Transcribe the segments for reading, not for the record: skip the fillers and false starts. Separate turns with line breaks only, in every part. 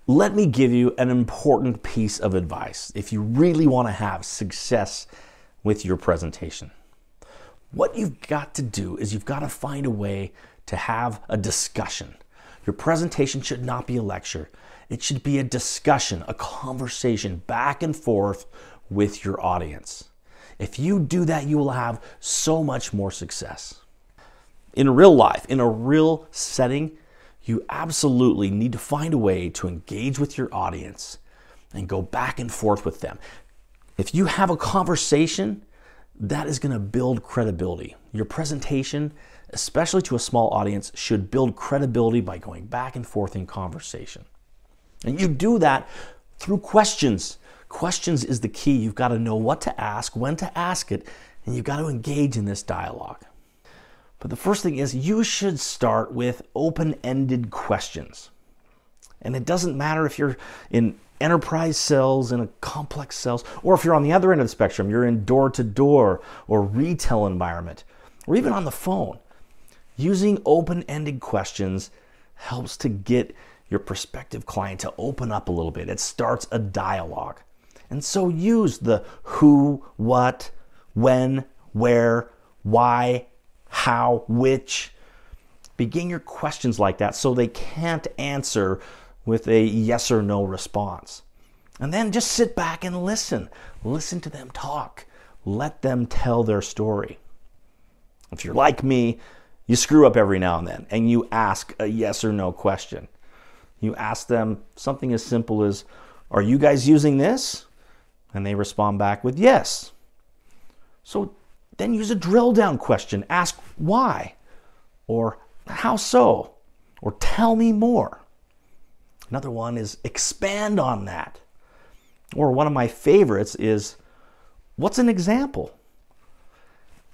Let me give you an important piece of advice if you really want to have success with your presentation. What you've got to do is you've got to find a way to have a discussion. Your presentation should not be a lecture. It should be a discussion, a conversation back and forth with your audience. If you do that, you will have so much more success. In real life, in a real setting, you absolutely need to find a way to engage with your audience and go back and forth with them. If you have a conversation, that is going to build credibility. Your presentation, especially to a small audience, should build credibility by going back and forth in conversation. And you do that through questions. Questions is the key. You've got to know what to ask, when to ask it, and you've got to engage in this dialogue. But the first thing is you should start with open-ended questions. And it doesn't matter if you're in enterprise sales, in a complex sales, or if you're on the other end of the spectrum, you're in door-to-door or retail environment, or even on the phone. Using open-ended questions helps to get your prospective client to open up a little bit. It starts a dialogue. And so use the who, what, when, where, why, how, which. Begin your questions like that so they can't answer with a yes or no response. And then just sit back and listen. Listen to them talk. Let them tell their story. If you're like me, you screw up every now and then and you ask a yes or no question. You ask them something as simple as, are you guys using this? And they respond back with yes. So then use a drill down question. Ask why, or how so, or tell me more. Another one is expand on that. Or one of my favorites is, what's an example?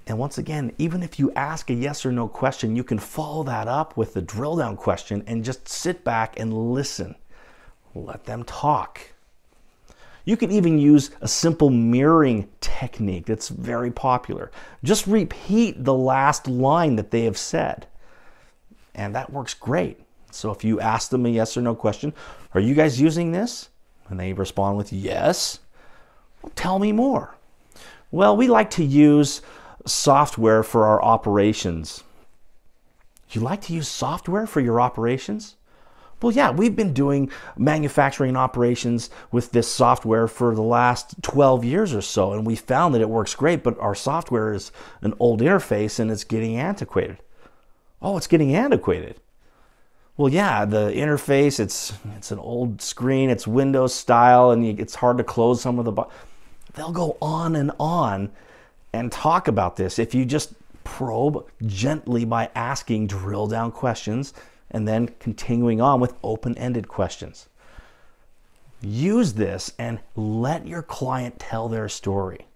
And once again, even if you ask a yes or no question, you can follow that up with the drill down question and just sit back and listen. Let them talk. You can even use a simple mirroring technique that's very popular. Just repeat the last line that they have said. And that works great. So if you ask them a yes or no question, are you guys using this? And they respond with yes. Well, tell me more. Well, we like to use software for our operations. You like to use software for your operations? Well, yeah, we've been doing manufacturing operations with this software for the last 12 years or so, and we found that it works great, but our software is an old interface and it's getting antiquated. Oh, it's getting antiquated. Well, yeah, the interface, it's an old screen, it's Windows style, and it's hard to close some of the... They'll go on and talk about this if you just probe gently by asking drill down questions and then continuing on with open-ended questions. Use this and let your client tell their story.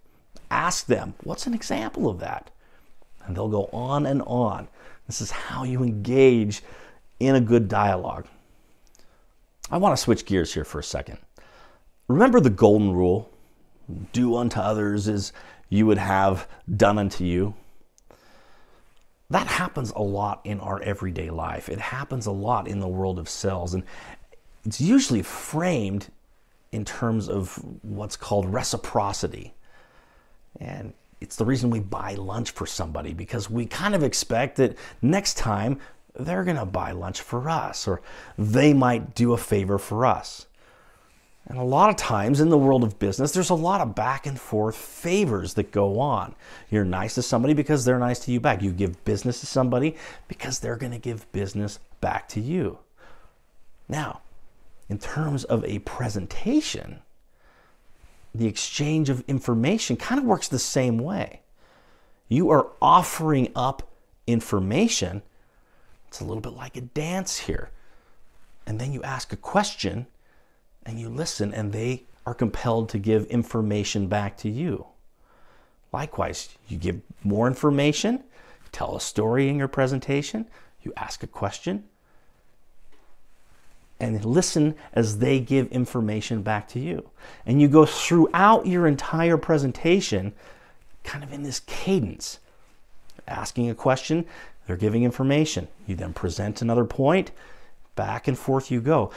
Ask them, what's an example of that? And they'll go on and on. This is how you engage in a good dialogue. I want to switch gears here for a second. Remember the golden rule? Do unto others as you would have done unto you. That happens a lot in our everyday life. It happens a lot in the world of sales, and it's usually framed in terms of what's called reciprocity. And it's the reason we buy lunch for somebody, because we kind of expect that next time they're going to buy lunch for us, or they might do a favor for us. And a lot of times in the world of business, there's a lot of back and forth favors that go on. You're nice to somebody because they're nice to you back. You give business to somebody because they're going to give business back to you. Now, in terms of a presentation, the exchange of information kind of works the same way. You are offering up information. It's a little bit like a dance here. And then you ask a question, and you listen, and they are compelled to give information back to you. Likewise, you give more information, tell a story in your presentation, you ask a question, and listen as they give information back to you. And you go throughout your entire presentation kind of in this cadence. Asking a question, they're giving information. You then present another point, back and forth you go.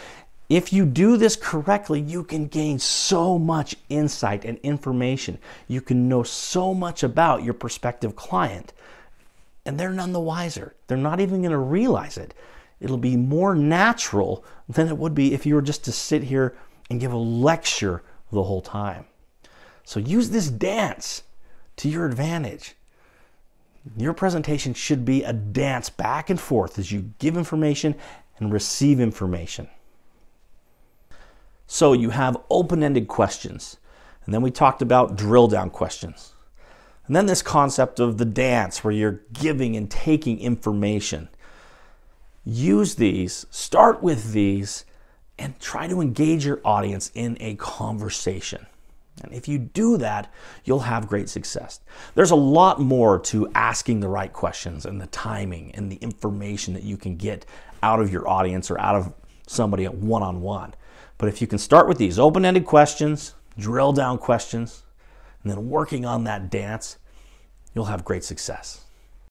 If you do this correctly, you can gain so much insight and information. You can know so much about your prospective client, and they're none the wiser. They're not even going to realize it. It'll be more natural than it would be if you were just to sit here and give a lecture the whole time. So use this dance to your advantage. Your presentation should be a dance back and forth as you give information and receive information. So you have open-ended questions, and then we talked about drill-down questions. And then this concept of the dance where you're giving and taking information. Use these, start with these, and try to engage your audience in a conversation. And if you do that, you'll have great success. There's a lot more to asking the right questions and the timing and the information that you can get out of your audience or out of somebody at one-on-one. But if you can start with these open-ended questions, drill down questions, and then working on that dance, you'll have great success.